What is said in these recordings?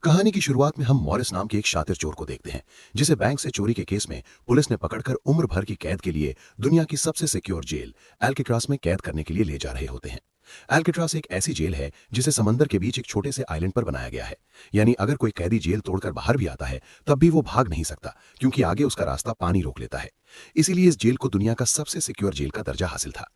कहानी की शुरुआत में हम मॉरिस नाम के एक शातिर चोर को देखते हैं जिसे बैंक से चोरी के केस में पुलिस ने पकड़कर उम्र भर की कैद के लिए दुनिया की सबसे सिक्योर जेल एल्केट्रास में कैद करने के लिए ले जा रहे होते हैं। एल्केट्रास एक ऐसी जेल है जिसे समंदर के बीच एक छोटे से आइलैंड पर बनाया गया है। यानी अगर कोई कैदी जेल तोड़कर बाहर भी आता है तब भी वो भाग नहीं सकता, क्योंकि आगे उसका रास्ता पानी रोक लेता है। इसीलिए इस जेल को दुनिया का सबसे सिक्योर जेल का दर्जा हासिल था।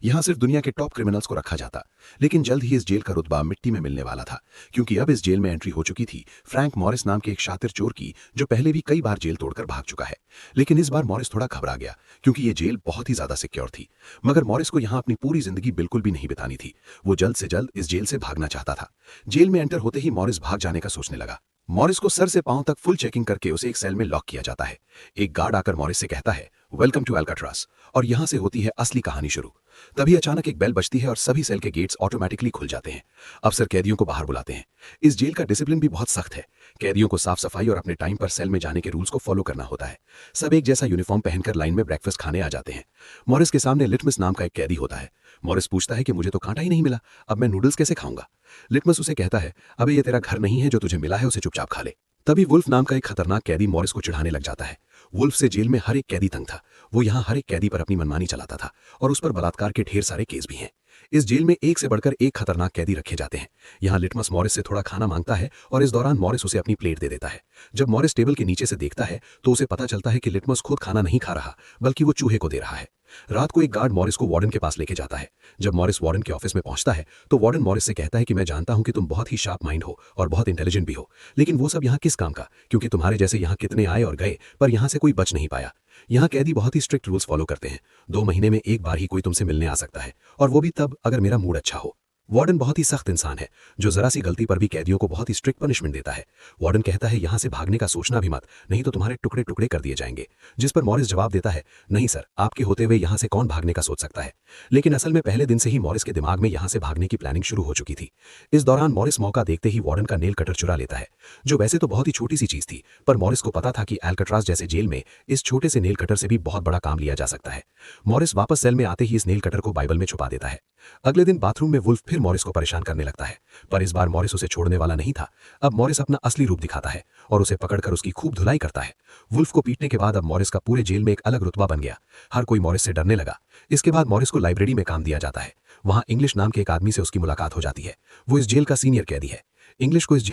यहाँ सिर्फ दुनिया के टॉप क्रिमिनल्स को रखा जाता। लेकिन जल्द ही इस जेल का रुतबा मिट्टी में मिलने वाला था, क्योंकि अब इस जेल में एंट्री हो चुकी थी फ्रैंक मॉरिस नाम के एक शातिर चोर की, जो पहले भी कई बार जेल तोड़कर भाग चुका है। लेकिन इस बार मॉरिस थोड़ा घबरा गया, क्योंकि ये जेल बहुत ही ज्यादा सिक्योर थी। मगर मॉरिस को यहाँ अपनी पूरी जिंदगी बिल्कुल भी नहीं बितानी थी। वो जल्द से जल्द इस जेल से भागना चाहता था। जेल में एंटर होते ही मॉरिस भाग जाने का सोचने लगा। मॉरिस को सर से पांव तक फुल चेकिंग करके उसे एक सेल में लॉक किया जाता है। एक गार्ड आकर मॉरिस से कहता है, वेलकम टू अल्काट्रास। और यहां से होती है असली कहानी शुरू। तभी अचानक एक बेल बजती है और सभी सेल के गेट्स ऑटोमेटिकली खुल जाते हैं। अफसर कैदियों को बाहर बुलाते हैं। इस जेल का डिसिप्लिन भी बहुत सख्त है। कैदियों को साफ सफाई और अपने टाइम पर सेल में जाने के रूल्स को फॉलो करना होता है। सब एक जैसा यूनिफॉर्म पहनकर लाइन में ब्रेकफास्ट खाने आ जाते हैं। मॉरिस के सामने लिटमस नाम का एक कैदी होता है। मॉरिस पूछता है कि मुझे तो कांटा ही नहीं मिला, अब मैं नूडल्स कैसे खाऊंगा। लिटमस उसे कहता है, अबे ये तेरा घर नहीं है, जो तुझे मिला है उसे चुपचाप खा ले। तभी वुल्फ नाम का एक खतरनाक कैदी मॉरिस को चिढ़ाने लग जाता है। वुल्फ से जेल में हर एक कैदी तंग था। वो यहाँ हर एक कैदी पर अपनी मनमानी चलाता था और उस पर बलात्कार के ढेर सारे केस भी हैं। इस जेल में एक से बढ़कर एक खतरनाक कैदी रखे जाते हैं। यहाँ लिटमस मॉरिस से थोड़ा खाना मांगता है और इस दौरान मॉरिस उसे अपनी प्लेट दे देता है। जब मॉरिस टेबल के नीचे से देखता है तो उसे पता चलता है कि लिटमस खुद खाना नहीं खा रहा, बल्कि वो चूहे को दे रहा है। रात को एक गार्ड मॉरिस को वार्डन के पास लेके जाता है। जब मॉरिस वार्डन के ऑफिस में पहुंचता है तो वार्डन मॉरिस से कहता है कि मैं जानता हूं कि तुम बहुत ही शार्प माइंड हो और बहुत इंटेलिजेंट भी हो, लेकिन वो सब यहाँ किस काम का, क्योंकि तुम्हारे जैसे यहाँ कितने आए और गए पर यहाँ से कोई बच नहीं पाया। यहाँ कैदी बहुत ही स्ट्रिक्ट रूल्स फॉलो करते हैं। 2 महीने में एक बार ही कोई तुमसे मिलने आ सकता है, और वो भी तब अगर मेरा मूड अच्छा हो। वार्डन बहुत ही सख्त इंसान है, जो जरा सी गलती पर भी कैदियों को बहुत ही स्ट्रिक्ट पनिशमेंट देता है। वार्डन कहता है, यहाँ से भागने का सोचना भी मत, नहीं तो तुम्हारे टुकड़े टुकड़े कर दिए जाएंगे। जिस पर मॉरिस जवाब देता है, नहीं सर, आपके होते हुए यहाँ से कौन भागने का सोच सकता है। लेकिन असल में पहले दिन से ही मॉरिस के दिमाग में यहाँ से भागने की प्लानिंग शुरू हो चुकी थी। इस दौरान मॉरिस मौका देखते ही वार्डन का नेल कटर चुरा लेता है, जो वैसे तो बहुत ही छोटी सी चीज थी, पर मॉरिस को पता था कि एल्काट्रास जैसे जेल में इस छोटे से नेल कटर से भी बहुत बड़ा काम लिया जा सकता है। मॉरिस वापस सेल में आते ही इस नेल कटर को बाइबल में छुपा देता है। अगले दिन बाथरूम में वुल्फ फिर मॉरिस को परेशान करने लगता है, पर इस बार मॉरिस उसे छोड़ने वाला नहीं था। अब मॉरिस अपना असली रूप दिखाता है और उसे पकड़कर उसकी खूब धुलाई करता है। वुल्फ को पीटने के बाद अब मॉरिस का पूरे जेल में एक अलग रुतबा बन गया। हर कोई मॉरिस से डरने लगा। इसके बाद मॉरिस को लाइब्रेरी में काम दिया जाता है। वहां इंग्लिश नाम के एक आदमी से उसकी मुलाकात हो जाती है। वो इस जेल का सीनियर कैदी है। इंग्लिश को इस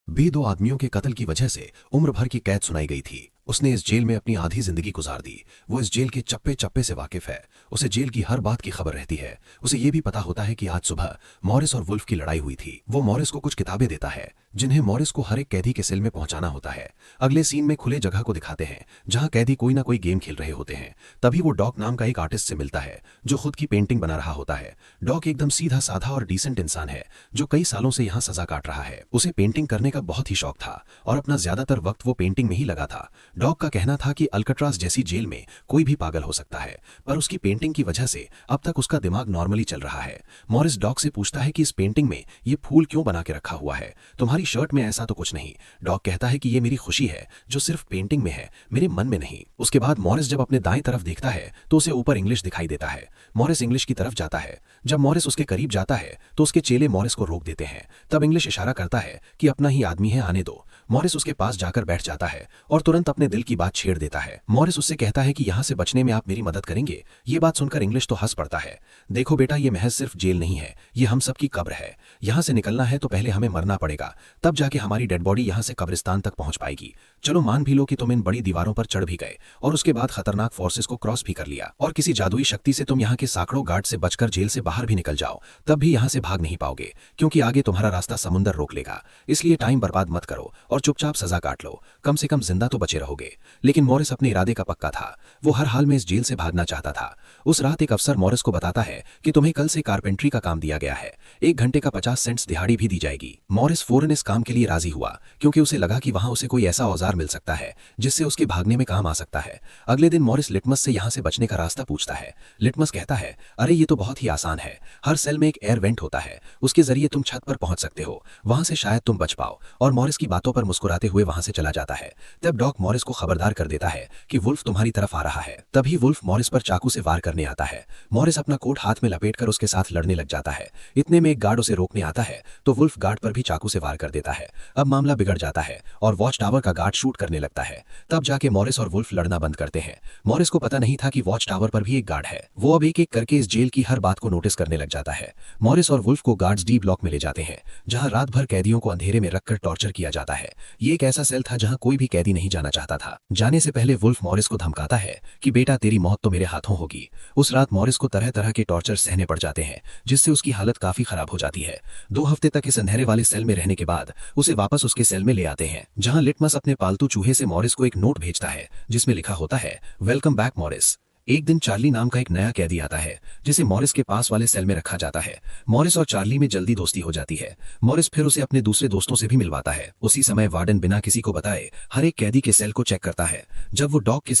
भी 2 आदमियों के कत्ल की वजह से उम्र भर की कैद सुनाई गई थी। उसने इस जेल में अपनी आधी जिंदगी गुजार दी। वो इस जेल के चप्पे चप्पे से वाकिफ है। उसे जेल की हर बात की खबर रहती है। उसे ये भी पता होता है कि आज सुबह मॉरिस और वुल्फ की लड़ाई हुई थी। वो मॉरिस को कुछ किताबें देता है, जिन्हें मॉरिस को हर एक कैदी के सेल में पहुंचाना होता है। अगले सीन में खुले जगह को दिखाते हैं, जहां कैदी कोई ना कोई गेम खेल रहे होते हैं। तभी वो डॉक नाम का एक आर्टिस्ट से मिलता है, जो खुद की पेंटिंग बना रहा होता है। डॉक एकदम सीधा साधा और डिसेंट इंसान है, जो कई सालों से यहाँ सजा काट रहा है। उसे पेंटिंग करने का बहुत ही शौक था और अपना ज्यादातर वक्त वो पेंटिंग में ही लगा था। डॉक का कहना था कि अल्काट्रास जैसी जेल में कोई भी पागल हो सकता है, पर उसकी पेंटिंग की वजह से अब तक उसका दिमाग नॉर्मली चल रहा है। मॉरिस डॉक से पूछता है कि इस पेंटिंग में ये फूल क्यों बना के रखा हुआ है, तुम्हारी शर्ट में ऐसा तो कुछ नहीं। डॉक कहता है कि ये मेरी खुशी है, जो सिर्फ पेंटिंग में है, मेरे मन में नहीं। उसके बाद मॉरिस जब अपने दाएं तरफ देखता है तो उसे ऊपर इंग्लिश दिखाई देता है। मॉरिस इंग्लिश की तरफ जाता है। जब मॉरिस उसके करीब जाता है तो उसके चेले मॉरिस को रोक देते हैं। तब इंग्लिश इशारा करता है कि अपना ही आदमी है, आने दो। मॉरिस उसके पास जाकर बैठ जाता है और तुरंत अपने दिल की बात छेड़ देता है। मॉरिस उससे कहता है कि यहाँ से बचने में आप मेरी मदद करेंगे। ये बात सुनकर इंग्लिश तो हंस पड़ता है। देखो बेटा, ये महज सिर्फ जेल नहीं है, ये हम सबकी कब्र है। यहाँ से निकलना है तो पहले हमें मरना पड़ेगा, तब जाके हमारी डेड बॉडी यहाँ से कब्रिस्तान तक पहुंच पाएगी। चलो मान भी लो कि तुम इन बड़ी दीवारों पर चढ़ भी गए और उसके बाद खतरनाक फोर्सेस को क्रॉस भी कर लिया और किसी जादुई शक्ति से तुम यहाँ के सैकड़ों गार्ड से बचकर जेल से बाहर भी निकल जाओ, तब भी यहाँ से भाग नहीं पाओगे, क्योंकि आगे तुम्हारा रास्ता समुंदर रोक लेगा। इसलिए टाइम बर्बाद मत करो और चुपचाप सजा काट लो, कम से कम जिंदा तो बचे रहोगे। लेकिन मॉरिस अपने इरादे का पक्का था। वो हर हाल में इस जेल से भागना चाहता था। उस रात एक अफसर मॉरिस को बताता है कि तुम्हें कल से कारपेंट्री का काम दिया गया है, 1 घंटे का 50 सेंट्स दिहाड़ी भी दी जाएगी। मॉरिस फौरन इस काम के लिए राजी हुआ, क्योंकि उसे लगा कि वहां उसे कोई ऐसा औजार मिल सकता है जिससे उसके भागने में काम आ सकता है। अगले दिन मॉरिस लिटमस से यहाँ से बचने का रास्ता पूछता है। लिटमस कहता है, अरे ये तो बहुत ही आसान है। हर सेल में एक एयर वेंट होता है, उसके जरिए तुम छत पर पहुंच सकते हो, वहां से शायद तुम बच पाओ। और मॉरिस की बातों पर मुस्कुराते हुए वहां से चला जाता है। तब डॉग मॉरिस को खबरदार कर देता है कि वुल्फ तुम्हारी तरफ आ रहा है। तभी वुल्फ मॉरिस पर चाकू से वार करने आता है। मॉरिस अपना कोट हाथ में लपेटकर उसके साथ लड़ने लग जाता है। इतने में एक गार्ड उसे रोकने आता है तो वुल्फ गार्ड पर भी चाकू से वार कर देता है। अब मामला बिगड़ जाता है और वॉच टावर का गार्ड शूट करने लगता है। तब जाके मॉरिस और वुल्फ लड़ना बंद करते हैं। मॉरिस को पता नहीं था कि वॉच टावर पर भी एक गार्ड है। वो अब एक एक करके इस जेल की हर बात को नोटिस करने लग जाता है। मॉरिस और वुल्फ को गार्ड्स डी ब्लॉक में ले जाते हैं, जहां रात भर कैदियों को अंधेरे में रखकर टॉर्चर किया जाता है। ये एक ऐसा सेल था जहां कोई भी कैदी नहीं जाना चाहता था। जाने से पहले वुल्फ मॉरिस को धमकाता है कि बेटा तेरी मौत तो मेरे हाथों होगी। उस रात मॉरिस को तरह तरह के टॉर्चर सहने पड़ जाते हैं, जिससे उसकी हालत काफी खराब हो जाती है। 2 हफ्ते तक इस अंधेरे वाले सेल में रहने के बाद उसे वापस उसके सेल में ले आते हैं, जहां लिटमस अपने पालतू चूहे से मॉरिस को एक नोट भेजता है जिसमें लिखा होता है, वेलकम बैक मॉरिस। एक दिन चार्ली नाम का एक नया कैदी आता है, जिसे मॉरिस के पास वाले सेल में रखा जाता है। मॉरिस और चार्ली में जल्दी दोस्ती हो जाती है। मॉरिस फिर उसे अपने दूसरे दोस्तों से भी मिलवाता है। उसी समय वार्डन बिना किसी को बताए हर एक कैदी के सेल को चेक करता है। जब वो डॉग के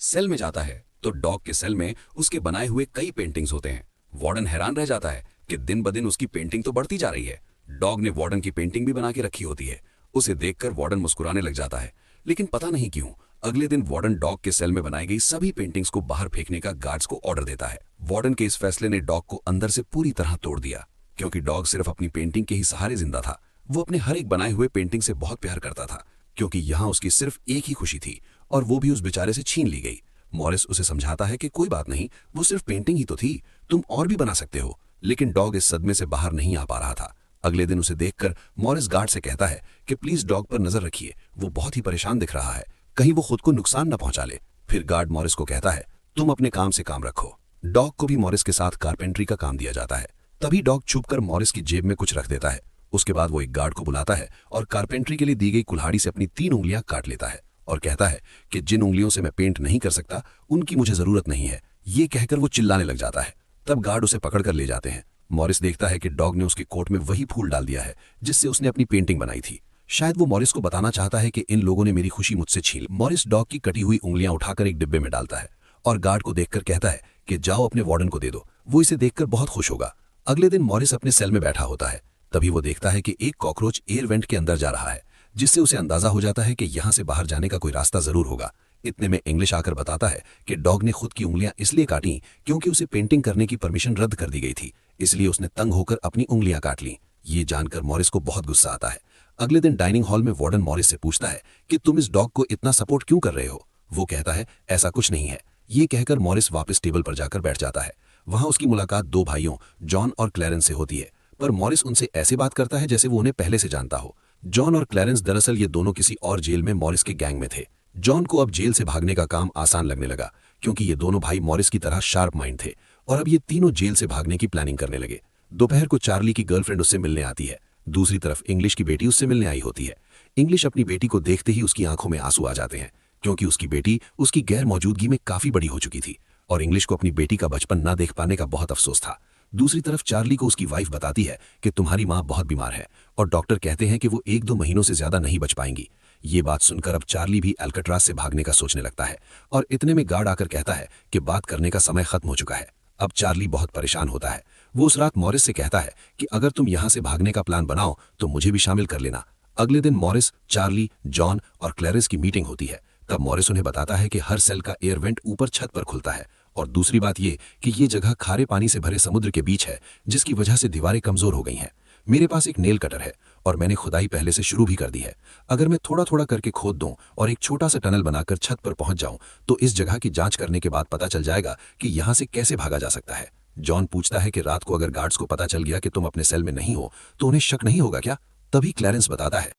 सेल में जाता है तो डॉग के सेल में उसके बनाए हुए कई पेंटिंग्स होते हैं। वार्डन हैरान रह जाता है कि दिन ब दिन उसकी पेंटिंग तो बढ़ती जा रही है। डॉग ने वार्डन की पेंटिंग भी बना के रखी होती है। उसे देखकर वार्डन मुस्कुराने लग जाता है, लेकिन पता नहीं क्यों अगले दिन वार्डन डॉग के सेल में बनाई गई सभी पेंटिंग्स को बाहर फेंकने का गार्ड्स को ऑर्डर देता है। वार्डन के इस फैसले ने डॉग को अंदर से पूरी तरह तोड़ दिया, क्योंकि डॉग सिर्फ अपनी पेंटिंग के ही सहारे जिंदा था। वो अपने हर एक बनाए हुए पेंटिंग से बहुत प्यार करता था, क्योंकि यहाँ उसकी सिर्फ एक ही खुशी थी और वो भी उस बेचारे से छीन ली गई। मॉरिस उसे समझाता है कि कोई बात नहीं, वो सिर्फ पेंटिंग ही तो थी, तुम और भी बना सकते हो। लेकिन डॉग इस सदमे से बाहर नहीं आ पा रहा था। अगले दिन उसे देखकर मॉरिस गार्ड से कहता है कि प्लीज डॉग पर नजर रखिए, वो बहुत ही परेशान दिख रहा है, कहीं वो खुद को नुकसान न पहुंचा ले। फिर गार्ड मॉरिस को कहता है, तुम अपने काम से काम रखो। डॉग को भी मॉरिस के साथ कारपेंट्री का काम दिया जाता है। तभी डॉग छुपकर मॉरिस की जेब में कुछ रख देता है। उसके बाद वो एक गार्ड को बुलाता है और कारपेंट्री के लिए दी गई कुल्हाड़ी से अपनी 3 उंगलियां काट लेता है और कहता है कि जिन उंगलियों से मैं पेंट नहीं कर सकता उनकी मुझे जरूरत नहीं है। ये कहकर वो चिल्लाने लग जाता है। तब गार्ड उसे पकड़कर ले जाते हैं। मॉरिस देखता है कि डॉग ने उसके कोट में वही फूल डाल दिया है जिससे उसने अपनी पेंटिंग बनाई थी। शायद वो मॉरिस को बताना चाहता है कि इन लोगों ने मेरी खुशी मुझसे छीन ली। मॉरिस डॉग की कटी हुई उंगलियां उठाकर एक डिब्बे में डालता है और गार्ड को देखकर कहता है कि जाओ अपने वार्डन को दे दो, वो इसे देखकर बहुत खुश होगा। अगले दिन मॉरिस अपने सेल में बैठा होता है। तभी वो देखता है कि एक कॉकरोच एयर वेंट के अंदर जा रहा है, जिससे उसे अंदाजा हो जाता है कि यहाँ से बाहर जाने का कोई रास्ता जरूर होगा। इतने में इंग्लिश आकर बताता है कि डॉग ने खुद की उंगलियां इसलिए काटी क्योंकि उसे पेंटिंग करने की परमिशन रद्द कर दी गई थी, इसलिए उसने तंग होकर अपनी उंगलियां काट ली। ये जानकर मॉरिस को बहुत गुस्सा आता है। अगले दिन डाइनिंग हॉल में वार्डन मॉरिस से पूछता है कि तुम इस डॉग को इतना सपोर्ट क्यों कर रहे हो। वो कहता है ऐसा कुछ नहीं है। ये कहकर मॉरिस वापस टेबल पर जाकर बैठ जाता है। वहां उसकी मुलाकात 2 भाइयों जॉन और क्लैरेंस से होती है, पर मॉरिस उनसे ऐसे बात करता है जैसे वो उन्हें पहले से जानता हो। जॉन और क्लैरेंस दरअसल ये दोनों किसी और जेल में मॉरिस के गैंग में थे। जॉन को अब जेल से भागने का काम आसान लगने लगा, क्योंकि ये दोनों भाई मॉरिस की तरह शार्प माइंड थे और अब ये तीनों जेल से भागने की प्लानिंग करने लगे। दोपहर को चार्ली की गर्लफ्रेंड उससे मिलने आती है। दूसरी तरफ इंग्लिश की बेटी उससे मिलने आई होती है। इंग्लिश अपनी बेटी को देखते ही उसकी आंखों में आंसू आ जाते हैं, क्योंकि उसकी बेटी उसकी गैर मौजूदगी में काफी बड़ी हो चुकी थी और इंग्लिश को अपनी बेटी का बचपन ना देख पाने का बहुत अफसोस था। दूसरी तरफ चार्ली को उसकी वाइफ बताती है कि तुम्हारी माँ बहुत बीमार है और डॉक्टर कहते हैं कि वो 1-2 महीनों से ज्यादा नहीं बच पाएंगी। ये बात सुनकर अब चार्ली भी अल्काट्राज से भागने का सोचने लगता है और इतने में गार्ड आकर कहता है कि बात करने का समय खत्म हो चुका है। अब चार्ली बहुत परेशान होता है। वो उस रात मॉरिस से कहता है कि अगर तुम यहाँ से भागने का प्लान बनाओ तो मुझे भी शामिल कर लेना। अगले दिन मॉरिस, चार्ली, जॉन और क्लैरेंस की मीटिंग होती है। तब मॉरिस उन्हें बताता है कि हर सेल का एयर वेंट ऊपर छत पर खुलता है और दूसरी बात ये कि ये जगह खारे पानी से भरे समुद्र के बीच है, जिसकी वजह से दीवारें कमजोर हो गई हैं। मेरे पास एक नेल कटर है और मैंने खुदाई पहले से शुरू भी कर दी है। अगर मैं थोड़ा थोड़ा करके खोद दूं और एक छोटा सा टनल बनाकर छत पर पहुंच जाऊं तो इस जगह की जांच करने के बाद पता चल जाएगा कि यहां से कैसे भागा जा सकता है। जॉन पूछता है कि रात को अगर गार्ड्स को पता चल गया कि तुम अपने सेल में नहीं हो तो उन्हें शक नहीं होगा क्या। तभी क्लैरेंस बताता है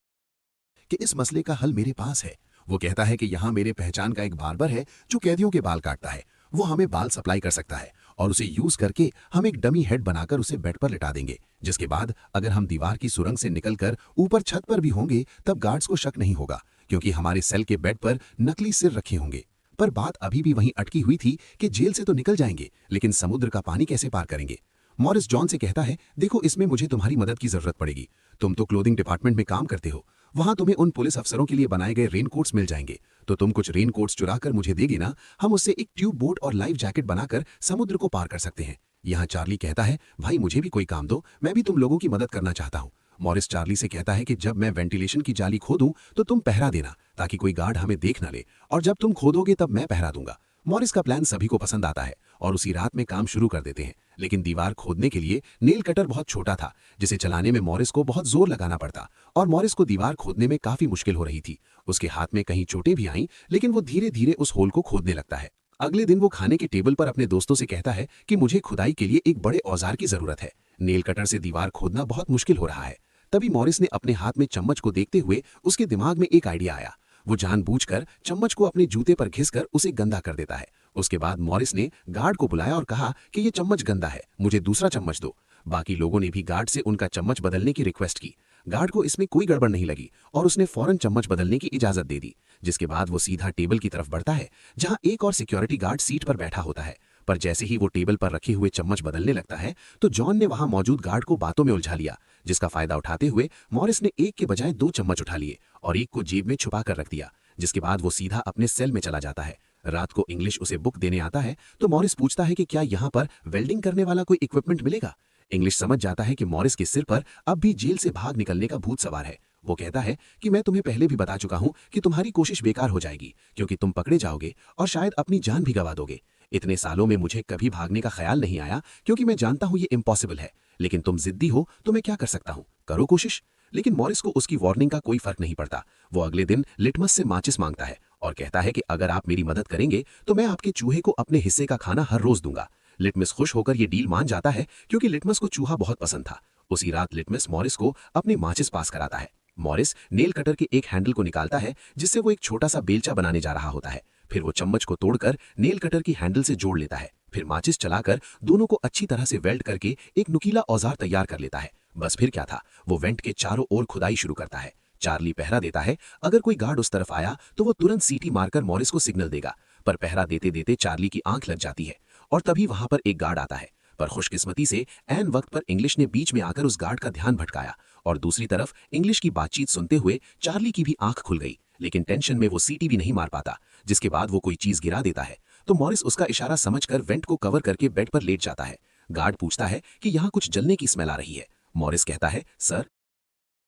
कि इस मसले का हल मेरे पास है। वो कहता है कि यहाँ मेरे पहचान का एक बार्बर है जो कैदियों के बाल काटता है। वो हमें बाल सप्लाई कर सकता है और उसे यूज करके हम एक डमी हेड बनाकर उसे बेड पर लिटा देंगे, जिसके बाद अगर हम दीवार की सुरंग से निकलकर ऊपर छत पर भी होंगे तब गार्ड्स को शक नहीं होगा, क्योंकि हमारे सेल के बेड पर नकली सिर रखे होंगे। पर बात अभी भी वहीं अटकी हुई थी कि जेल से तो निकल जाएंगे, लेकिन समुद्र का पानी कैसे पार करेंगे। मॉरिस जॉन से कहता है, देखो इसमें मुझे तुम्हारी मदद की जरूरत पड़ेगी। तुम तो क्लोथिंग डिपार्टमेंट में काम करते हो, वहां तुम्हें उन पुलिस अफसरों के लिए बनाए गए रेनकोट्स मिल जाएंगे, तो तुम कुछ रेनकोट्स चुरा कर मुझे देगी ना। हम उससे एक ट्यूब बोट और लाइफ जैकेट बनाकर समुद्र को पार कर सकते हैं। यहाँ चार्ली कहता है, भाई मुझे भी कोई काम दो, मैं भी तुम लोगों की मदद करना चाहता हूँ। मॉरिस चार्ली से कहता है कि जब मैं वेंटिलेशन की जाली खोदूं तो तुम पहरा देना ताकि कोई गार्ड हमें देख न ले, और जब तुम खोदोगे तब मैं पहरा दूंगा। मॉरिस का प्लान सभी को पसंद आता है और उसी रात में काम शुरू कर देते हैं। लेकिन दीवार खोदने के लिए नेल कटर बहुत छोटा था, जिसे चलाने में मॉरिस को बहुत जोर लगाना पड़ता और मॉरिस को दीवार खोदने में काफी मुश्किल हो रही थी। उसके हाथ में कहीं चोटें भी आईं, लेकिन वो धीरे धीरे उस होल को खोदने लगता है। अगले दिन वो खाने के टेबल पर अपने दोस्तों से कहता है कि मुझे खुदाई के लिए एक बड़े औजार की जरूरत है। नेल कटर से दीवार खोदना बहुत मुश्किल हो रहा है। तभी मॉरिस ने अपने हाथ में चम्मच को देखते हुए उसके दिमाग में एक आइडिया आया। वो जानबूझकर चम्मच को अपने जूते पर घिसकर उसे गंदा कर देता है। उसके बाद मॉरिस ने गार्ड को बुलाया और कहा कि ये चम्मच गंदा है, मुझे दूसरा चम्मच दो। बाकी लोगों ने भी गार्ड से उनका चम्मच बदलने की रिक्वेस्ट की। गार्ड को इसमें कोई गड़बड़ नहीं लगी और उसने फौरन चम्मच बदलने की इजाजत दे दी। जिसके बाद वो सीधा टेबल की तरफ बढ़ता है, जहां एक और सिक्योरिटी गार्ड सीट पर बैठा होता है। पर जैसे ही वो टेबल पर रखे हुए चम्मच बदलने लगता है तो जॉन ने वहां मौजूद गार्ड को बातों में उलझा लिया, जिसका फायदा उठाते हुए मॉरिस ने एक के बजाय 2 चम्मच उठा लिए और एक को जेब में छुपा कर रख दिया। जिसके बाद वो सीधा अपने सेल में चला जाता है। रात को इंग्लिश उसे बुक देने आता है तो मॉरिस पूछता है कि क्या यहाँ पर वेल्डिंग करने वाला कोई इक्विपमेंट मिलेगा। इंग्लिश समझ जाता है कि मॉरिस के सिर पर अब भी जेल से भाग निकलने का भूत सवार है। वो कहता है कि मैं तुम्हें पहले भी बता चुका हूं कि तुम्हारी कोशिश बेकार हो जाएगी, क्योंकि तुम पकड़े जाओगे और शायद अपनी जान भी गंवा दोगे। इतने सालों में मुझे कभी भागने का ख्याल नहीं आया, क्योंकि मैं जानता हूं ये इम्पॉसिबल है, लेकिन तुम जिद्दी हो तो मैं क्या कर सकता हूं, करो कोशिश। लेकिन मॉरिस को उसकी वार्निंग का कोई फर्क नहीं पड़ता। वो अगले दिन लिटमस से माचिस मांगता है और कहता है कि अगर आप मेरी मदद करेंगे तो मैं आपके चूहे को अपने हिस्से का खाना हर रोज दूंगा। लिटमस खुश होकर ये डील मान जाता है, क्योंकि लिटमस को चूहा बहुत पसंद था। उसी रात लिटमस मॉरिस को अपनी माचिस पास कराता है। मॉरिस नेल कटर के एक हैंडल को निकालता है, जिससे वो एक छोटा सा बेलचा बनाने जा रहा होता है। फिर वो चम्मच को तोड़कर नेल कटर की हैंडल से जोड़ लेता है। फिर माचिस चलाकर दोनों को अच्छी तरह से वेल्ड करके एक नुकीला औजार तैयार कर लेता है। बस फिर क्या था, वो वेंट के चारों ओर खुदाई शुरू करता है। चार्ली पहरा देता है। अगर कोई गार्ड उस तरफ आया तो वो तुरंत सीटी मारकर मॉरिस को सिग्नल देगा। पर पहरा देते देते चार्ली की आंख लग जाती है और तभी वहां पर एक गार्ड आता है। पर खुशकिस्मती से ऐन वक्त पर इंग्लिश ने बीच में आकर उस गार्ड का ध्यान भटकाया और दूसरी तरफ इंग्लिश की बातचीत सुनते हुए चार्ली की भी आंख खुल गई। लेकिन टेंशन में वो सीटी भी नहीं मार पाता। जिसके बाद वो कोई चीज गिरा देता है तो मॉरिस उसका इशारा समझकर वेंट को कवर करके बेड पर लेट जाता है। गार्ड पूछता है कि यहाँ कुछ जलने की स्मेल आ रही है। मॉरिस कहता है, सर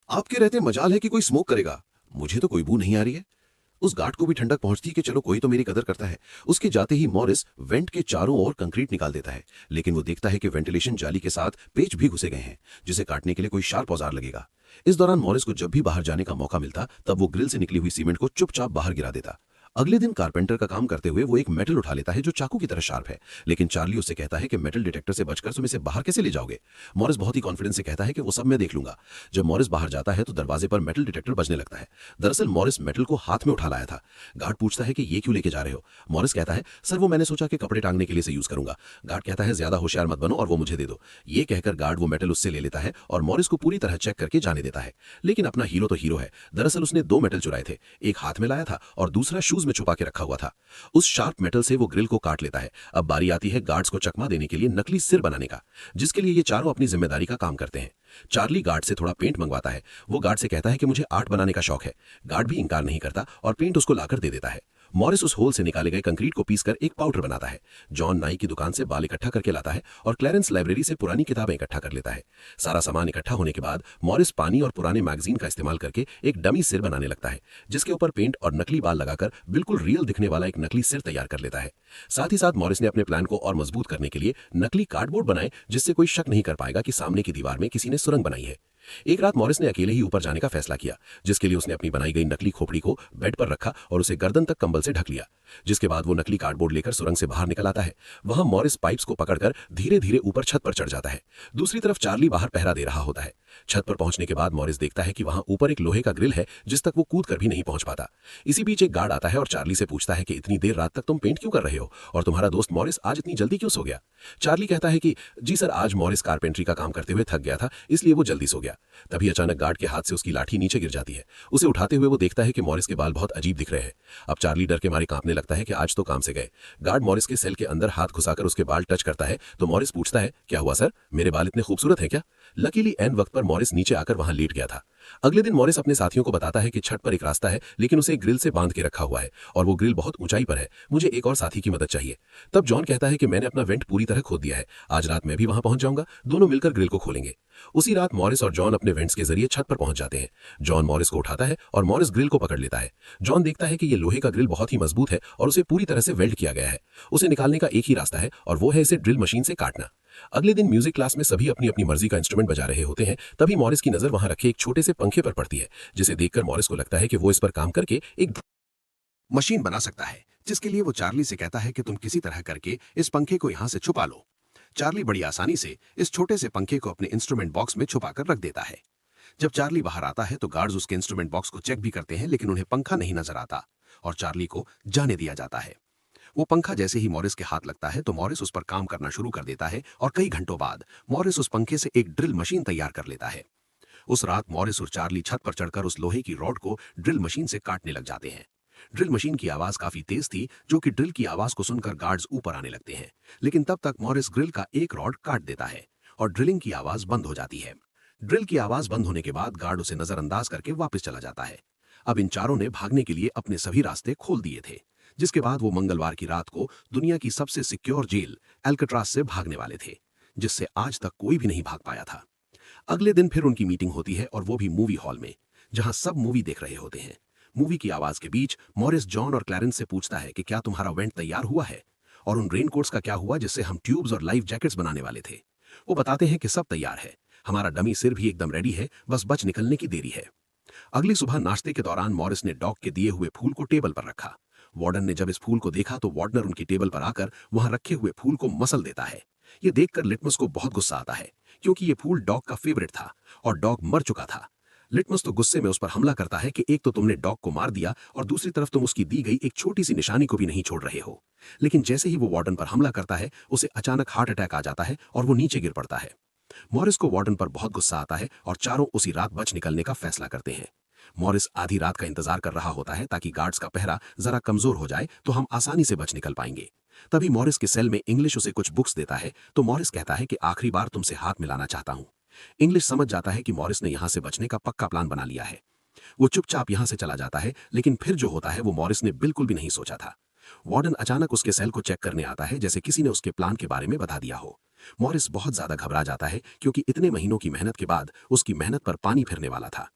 आपके रहते मजाल है कि कोई स्मोक करेगा, मुझे तो कोई बू नहीं आ रही है। उस गार्ड को भी ठंडक पहुंचती है कि चलो कोई तो मेरी कदर करता है। उसके जाते ही मॉरिस वेंट के चारों ओर कंक्रीट निकाल देता है, लेकिन वो देखता है कि वेंटिलेशन जाली के साथ पेच भी घुसे गए हैं, जिसे काटने के लिए कोई शार्प औजार लगेगा। इस दौरान मॉरिस को जब भी बाहर जाने का मौका मिलता तब वो ग्रिल से निकली हुई सीमेंट को चुपचाप बाहर गिरा देता। अगले दिन कारपेंटर का काम करते हुए वो एक मेटल उठा लेता है जो चाकू की तरह शार्प है, लेकिन चार्ली उससे कहता है कि मेटल डिटेक्टर से बचकर तुम इसे बाहर कैसे ले जाओगे। मॉरिस बहुत ही कॉन्फिडेंस से कहता है कि वो सब मैं देख लूंगा। जब मॉरिस बाहर जाता है तो दरवाजे पर मेटल डिटेक्टर बजने लगता है। दरअसल मॉरिस मेटल को हाथ में उठा लाया था। गार्ड पूछता है कि ये क्यों लेके जा रहे हो। मॉरिस कहता है, सर वो मैंने सोचा कि कपड़े टांगने के लिए से यूज करूंगा। गार्ड कहता है, ज्यादा होशियार मत बनो और वो मुझे दे दो। ये कहकर गार्ड वो मेटल उससे ले लेता है और मॉरिस को पूरी तरह चेक करके जाने देता है। लेकिन अपना हीरो तो हीरो है। दरअसल उसने 2 मेटल चुराए थे, एक हाथ में लाया था और दूसरा शूज में छुपा के रखा हुआ था। उस शार्प मेटल से वो ग्रिल को काट लेता है। अब बारी आती है गार्ड्स को चकमा देने के लिए नकली सिर बनाने का, जिसके लिए ये चारों अपनी जिम्मेदारी का काम करते हैं। चार्ली गार्ड से थोड़ा पेंट मंगवाता है। वो गार्ड से कहता है कि मुझे आर्ट बनाने का शौक है। गार्ड भी इंकार नहीं करता और पेंट उसको लाकर दे देता है। मॉरिस उस होल से निकाले गए कंक्रीट को पीसकर एक पाउडर बनाता है। जॉन नाई की दुकान से बाल इकट्ठा करके लाता है और क्लैरेंस लाइब्रेरी से पुरानी किताबें इकट्ठा कर लेता है। सारा सामान इकट्ठा होने के बाद मॉरिस पानी और पुराने मैगजीन का इस्तेमाल करके एक डमी सिर बनाने लगता है, जिसके ऊपर पेंट और नकली बाल लगाकर बिल्कुल रियल दिखने वाला एक नकली सिर तैयार कर लेता है। साथ ही साथ मॉरिस ने अपने प्लान को और मजबूत करने के लिए नकली कार्डबोर्ड बनाए, जिससे कोई शक नहीं कर पाएगा कि सामने की दीवार में किसी ने सुरंग बनाई है। एक रात मॉरिस ने अकेले ही ऊपर जाने का फैसला किया, जिसके लिए उसने अपनी बनाई गई नकली खोपड़ी को बेड पर रखा और उसे गर्दन तक कंबल से ढक लिया। जिसके बाद वो नकली कार्डबोर्ड लेकर सुरंग से बाहर निकल आता है। वहां मॉरिस पाइप्स को पकड़कर धीरे धीरे ऊपर छत पर चढ़ जाता है। दूसरी तरफ चार्ली बाहर पहरा दे रहा होता है। छत पर पहुंचने के बाद मॉरिस देखता है कि वहां ऊपर एक लोहे का ग्रिल है, जिस तक वो कूद कर भी नहीं पहुंच पाता। इसी बीच एक गार्ड आता है और चार्ली से पूछता है कि इतनी देर रात तक तुम पेंट क्यों कर रहे हो और तुम्हारा दोस्त मॉरिस आज इतनी जल्दी क्यों सो गया। चार्ली कहता है कि जी सर, आज मॉरिस कारपेंट्री का काम करते हुए थक गया था, इसलिए वो जल्दी सो गया। तभी अचानक गार्ड के हाथ से उसकी लाठी नीचे गिर जाती है। उसे उठाते हुए वो देखता है कि मॉरिस के बाल बहुत अजीब दिख रहे हैं। अब चार्ली डर के मारे कांपने लगता है कि आज तो काम से गए। गार्ड मॉरिस के सेल के अंदर हाथ घुसाकर उसके बाल टच करता है तो मॉरिस पूछता है, क्या हुआ सर, मेरे बाल इतने खूबसूरत हैं क्या। लकीली एन वक्त पर मॉरिस नीचे आकर वहां लेट गया था। अगले दिन मॉरिस अपने साथियों को बताता है कि छत पर एक रास्ता है, लेकिन उसे एक ग्रिल से बांध के रखा हुआ है और वो ग्रिल बहुत ऊंचाई पर है। मुझे एक और साथी की मदद चाहिए। तब जॉन कहता है कि मैंने अपना वेंट पूरी तरह खोद दिया है, आज रात मैं भी वहां पहुंच जाऊंगा, दोनों मिलकर ग्रिल को खोलेंगे। उसी रात मॉरिस और जॉन अपने वेंट्स के जरिए छत पर पहुंच जाते हैं। जॉन मॉरिस को उठाता है और मॉरिस ग्रिल को पकड़ लेता है। जॉन देखता है कि ये लोहे का ग्रिल बहुत ही मजबूत है और उसे पूरी तरह से वेल्ड किया गया है। उसे निकालने का एक ही रास्ता है और वो है इसे ड्रिल मशीन से काटना। अगले दिन म्यूजिक क्लास में सभी अपनी अपनी मर्जी का इंस्ट्रूमेंट बजा रहे होते हैं। तभी मॉरिस की नजर वहां रखे एक छोटे से पंखे पर पड़ती है, जिसे देखकर मॉरिस को लगता है कि वो इस पर काम करके एक मशीन बना सकता है, जिसके लिए वो चार्ली से कहता है कि तुम किसी तरह करके इस पंखे को यहां से छुपा लो। चार्ली बड़ी आसानी से इस छोटे से पंखे को अपने इंस्ट्रूमेंट बॉक्स में छुपा कर रख देता है। जब चार्ली बाहर आता है तो गार्ड्स उसके इंस्ट्रूमेंट बॉक्स को चेक भी करते हैं, लेकिन उन्हें पंखा नहीं नजर आता और चार्ली को जाने दिया जाता है। वो पंखा जैसे ही मॉरिस के हाथ लगता है तो मॉरिस उस पर काम करना शुरू कर देता है और कई घंटों बाद मॉरिस उस पंखे से एक ड्रिल मशीन तैयार कर लेता है। उस रात मॉरिस और चार्ली छत पर चढ़कर उस लोहे की रॉड को ड्रिल मशीन से काटने लग जाते हैं। ड्रिल मशीन की आवाज काफी तेज थी, जो कि ड्रिल की आवाज को सुनकर गार्ड्स ऊपर आने लगते हैं, लेकिन तब तक मॉरिस ग्रिल का एक रॉड काट देता है और ड्रिलिंग की आवाज बंद हो जाती है। ड्रिल की आवाज बंद होने के बाद गार्ड उसे नजरअंदाज करके वापस चला जाता है। अब इन चारों ने भागने के लिए अपने सभी रास्ते खोल दिए थे, जिसके बाद वो मंगलवार की रात को दुनिया की सबसे सिक्योर जेल एल्काट्राज से भागने वाले थे, जिससे आज तक कोई भी नहीं भाग पाया था। अगले दिन फिर उनकी मीटिंग होती है और वो भी मूवी हॉल में, जहां सब मूवी देख रहे होते हैं। मूवी की आवाज के बीच मॉरिस जॉन और क्लैरेंस से पूछता है कि क्या तुम्हारा वेंट तैयार हुआ है और उन रेनकोट्स का क्या हुआ जिससे हम ट्यूब्स और लाइफ जैकेट्स बनाने वाले थे। वो बताते हैं कि सब तैयार है, हमारा डमी सिर भी एकदम रेडी है, बस बच निकलने की देरी है। अगली सुबह नाश्ते के दौरान मॉरिस ने डॉग के दिए हुए फूल को टेबल पर रखा। वार्डन ने जब इस फूल को देखा तो वार्डनर उनकी टेबल पर आकर वहां रखे हुए फूल को मसल देता है। ये देखकर लिटमस को बहुत गुस्सा आता है, क्योंकि ये फूल डॉग का फेवरेट था और डॉग मर चुका था। लिटमस तो गुस्से में उस पर हमला करता है कि एक तो तुमने डॉग को मार दिया और दूसरी तरफ तुम उसकी दी गई एक छोटी सी निशानी को भी नहीं छोड़ रहे हो। लेकिन जैसे ही वो वार्डन पर हमला करता है, उसे अचानक हार्ट अटैक आ जाता है और वो नीचे गिर पड़ता है। मॉरिस को वार्डन पर बहुत गुस्सा आता है और चारों उसी रात बच निकलने का फैसला करते हैं। मॉरिस आधी रात का इंतजार कर रहा होता है ताकि गार्ड्स का पहरा जरा कमजोर हो जाए तो हम आसानी से बच निकल पाएंगे। तभी मॉरिस के सेल में इंग्लिश उसे कुछ बुक्स देता है, तो मॉरिस कहता है कि आखिरी बार तुमसे हाथ मिलाना चाहता हूं। इंग्लिश समझ जाता है कि मॉरिस ने यहां से बचने का पक्का प्लान बना लिया है। वो चुपचाप यहां से चला जाता है, लेकिन फिर जो होता है वो मॉरिस ने बिल्कुल भी नहीं सोचा था। वार्डन अचानक उसके सेल को चेक करने आता है, जैसे किसी ने उसके प्लान के बारे में बता दिया हो। मॉरिस बहुत ज्यादा घबरा जाता है, क्योंकि इतने महीनों की मेहनत के बाद उसकी मेहनत पर पानी फिरने वाला था।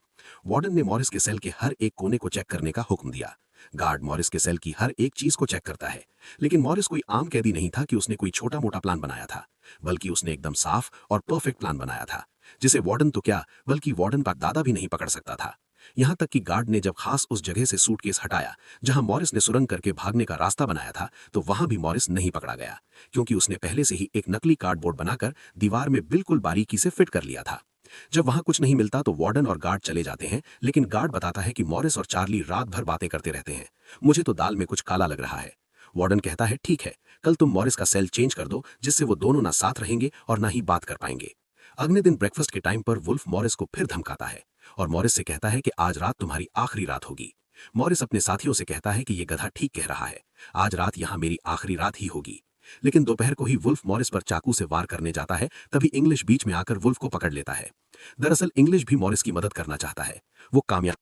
वार्डन ने मॉरिस के सेल के हर एक कोने को चेक करने का हुक्म दिया। गार्ड मॉरिस के सेल की हर एक चीज को चेक करता है, लेकिन मॉरिस कोई आम कैदी नहीं था कि उसने कोई छोटा मोटा प्लान बनाया था, बल्कि उसने एकदम साफ और परफेक्ट प्लान बनाया था, जिसे वार्डन तो क्या बल्कि वार्डन का दादा भी नहीं पकड़ सकता था। यहां तक कि गार्ड ने जब खास उस जगह से सूटकेस हटाया जहां मॉरिस ने सुरंग करके भागने का रास्ता बनाया था, तो वहां भी मॉरिस नहीं पकड़ा गया, क्योंकि उसने पहले से ही एक नकली कार्डबोर्ड बनाकर दीवार में बिल्कुल बारीकी से फिट कर लिया था। जब वहां कुछ नहीं मिलता तो वार्डन और गार्ड चले जाते हैं, लेकिन गार्ड बताता है कि मॉरिस और चार्ली रात भर बातें करते रहते हैं, मुझे तो दाल में कुछ काला लग रहा है। वार्डन कहता है ठीक है, कल तुम मॉरिस का सेल चेंज कर दो, जिससे वो दोनों ना साथ रहेंगे और ना ही बात कर पाएंगे। अगले दिन ब्रेकफास्ट के टाइम पर वुल्फ मॉरिस को फिर धमकाता है और मॉरिस से कहता है कि आज रात तुम्हारी आखिरी रात होगी। मॉरिस अपने साथियों से कहता है कि ये गधा ठीक कह रहा है, आज रात यहाँ मेरी आखिरी रात ही होगी। लेकिन दोपहर को ही वुल्फ मॉरिस पर चाकू से वार करने जाता है, तभी इंग्लिश बीच में आकर वुल्फ को पकड़ लेता है। दरअसल इंग्लिश भी मॉरिस की मदद करना चाहता है। वो कामयाब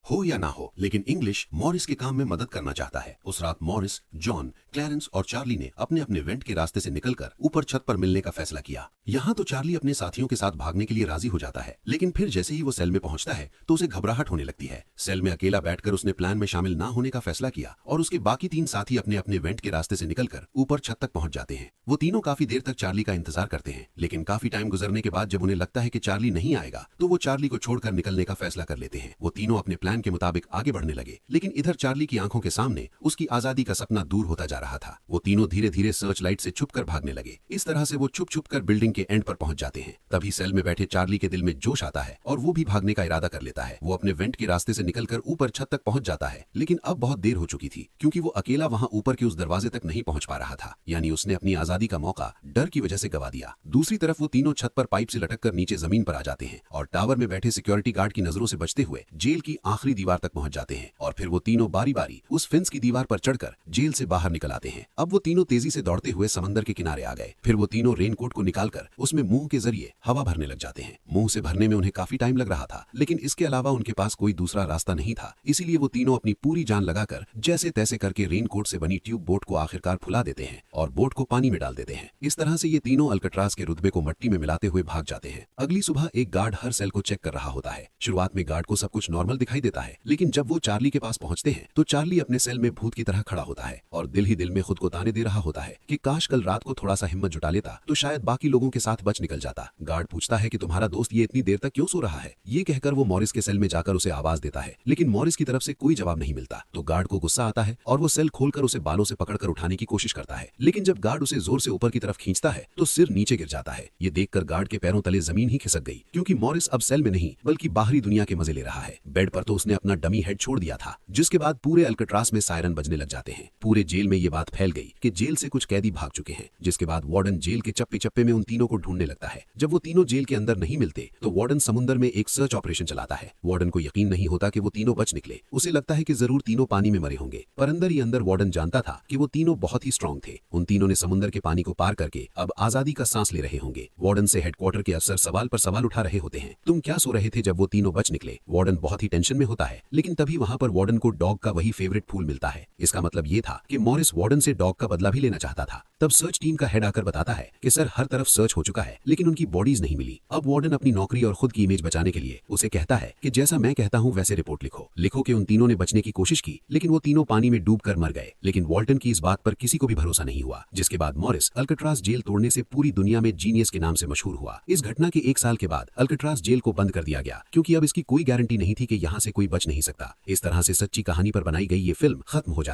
हो या ना हो, लेकिन इंग्लिश मॉरिस के काम में मदद करना चाहता है। उस रात मॉरिस, जॉन, क्लैरेंस और चार्ली ने अपने अपने वेंट के रास्ते से निकलकर ऊपर छत पर मिलने का फैसला किया। यहाँ तो चार्ली अपने साथियों के साथ भागने के लिए राजी हो जाता है, लेकिन फिर जैसे ही वो सेल में पहुंचता है तो उसे घबराहट होने लगती है। सेल में अकेला बैठकर उसने प्लान में शामिल ना होने का फैसला किया और उसके बाकी 3 साथी अपने अपने वेंट के रास्ते से निकलकर ऊपर छत तक पहुंच जाते हैं। वो तीनों काफी देर तक चार्ली का इंतजार करते हैं, लेकिन काफी टाइम गुजरने के बाद जब उन्हें लगता है कि चार्ली नहीं आएगा तो वो चार्ली को छोड़कर निकलने का फैसला कर लेते हैं। वो तीनों अपने प्लान के मुताबिक आगे बढ़ने लगे, लेकिन इधर चार्ली की आंखों के सामने उसकी आजादी का सपना दूर होता जा रहा था। वो तीनों धीरे धीरे सर्च लाइट से छुपकर भागने लगे। इस तरह से वो छुप छुप कर बिल्डिंग के एंड पर पहुंच जाते हैं। तभी सेल में बैठे चार्ली के दिल में जोश आता है और वो भी भागने का इरादा कर लेता है। वो अपने वेंट के रास्ते से निकलकर ऊपर छत तक पहुंच जाता है, लेकिन अब बहुत देर हो चुकी थी, क्योंकि वो अकेला वहां ऊपर के उस दरवाजे तक नहीं पहुंच पा रहा था। यानी उसने अपनी आजादी का मौका डर की वजह से गवा दिया। दूसरी तरफ वो तीनों छत पर पाइप से लटक कर नीचे जमीन पर आ जाते हैं और टावर में बैठे सिक्योरिटी गार्ड की नजरों से बचते हुए जेल की आखिरी आखिरी दीवार तक पहुंच जाते हैं और फिर वो तीनों बारी बारी उस फेंस की दीवार पर चढ़कर जेल से बाहर निकल आते हैं। अब वो तीनों तेजी से दौड़ते हुए समंदर के किनारे आ गए। फिर वो तीनों रेनकोट को निकालकर उसमें मुंह के जरिए हवा भरने लग जाते हैं। मुंह से भरने में उन्हें काफी टाइम लग रहा था, लेकिन इसके अलावा उनके पास कोई दूसरा रास्ता नहीं था। इसीलिए वो तीनों अपनी पूरी जान लगाकर जैसे तैसे करके रेनकोट से बनी ट्यूब बोट को आखिरकार फुला देते हैं और बोट को पानी में डाल देते हैं। इस तरह से ये तीनों अल्कट्राज के रुतबे को मट्टी में मिलाते हुए भाग जाते हैं। अगली सुबह एक गार्ड हर सेल को चेक कर रहा होता है। शुरुआत में गार्ड को सब कुछ नॉर्मल दिखाई देता है, लेकिन जब वो चार्ली के पास पहुंचते हैं तो चार्ली अपने सेल में भूत की तरह खड़ा होता है और दिल ही दिल में खुद को ताने दे रहा होता है कि काश कल रात को थोड़ा सा हिम्मत जुटा लेता तो शायद बाकी लोगों के साथ बच निकल जाता। गार्ड पूछता है कि तुम्हारा दोस्त ये इतनी देर तक क्यों सो रहा है। ये कहकर वो मॉरिस के सेल में जाकर उसे आवाज देता है, लेकिन मॉरिस की तरफ से कोई जवाब नहीं मिलता। तो गार्ड को गुस्सा आता है और वो सेल खोलकर उसे बालों से पकड़कर उठाने की कोशिश करता है, लेकिन जब गार्ड उसे जोर से ऊपर की तरफ खींचता है तो सिर नीचे गिर जाता है। ये देखकर गार्ड के पैरों तले जमीन ही खिसक गई, क्योंकि मॉरिस अब सेल में नहीं बल्कि बाहरी दुनिया के मजे ले रहा है। बेड पर तो उसने अपना डमी हेड छोड़ दिया था, जिसके बाद पूरे अल्कट्रास में सायरन बजने लग जाते हैं। पूरे जेल में ये बात फैल गई कि जेल से कुछ कैदी भाग चुके हैं, जिसके बाद वार्डन जेल के चप्पे चप्पे में उन तीनों को ढूंढने लगता है। जब वो तीनों जेल के अंदर नहीं मिलते तो वार्डन समुद्र में एक सर्च ऑपरेशन चलाता है। वार्डन को यकीन नहीं होता कि वो तीनों बच निकले। उसे लगता है कि जरूर तीनों पानी में मरे होंगे, पर अंदर ही अंदर वार्डन जानता था कि वो तीनों बहुत ही स्ट्रांग थे। उन तीनों ने समुद्र के पानी को पार करके अब आजादी का सांस ले रहे होंगे। वार्डन से हेडक्वार्टर के अफसर सवाल पर सवाल उठा रहे होते हैं, तुम क्या सो रहे थे जब वो तीनों बच निकले। वार्डन बहुत ही टेंशन में होता है, लेकिन तभी वहां पर वार्डन को डॉग का वही फेवरेट फूल मिलता है। इसका मतलब ये था कि मॉरिस वार्डन से डॉग का बदला भी लेना चाहता था। तब सर्च टीम का हेड आकर बताता है कि सर हर तरफ सर्च हो चुका है, लेकिन उनकी बॉडीज नहीं मिली। अब वार्डन अपनी नौकरी और खुद की इमेज बचाने के लिए उसे कहता है कि जैसा मैं कहता हूँ वैसे रिपोर्ट लिखो कि उन तीनों ने बचने की कोशिश की, लेकिन वो तीनों पानी में डूबकर मर गए। लेकिन वॉल्टन की इस बात पर किसी को भी भरोसा नहीं हुआ, जिसके बाद मॉरिस अल्कट्राज जेल तोड़ने से पूरी दुनिया में जीनियस के नाम से मशहूर हुआ। इस घटना के 1 साल के बाद अल्कट्राज जेल को बंद कर दिया गया, क्योंकि अब इसकी कोई गारंटी नहीं थी कि यहाँ से कोई बच नहीं सकता। इस तरह से सच्ची कहानी पर बनाई गई ये फिल्म खत्म हो जाती है।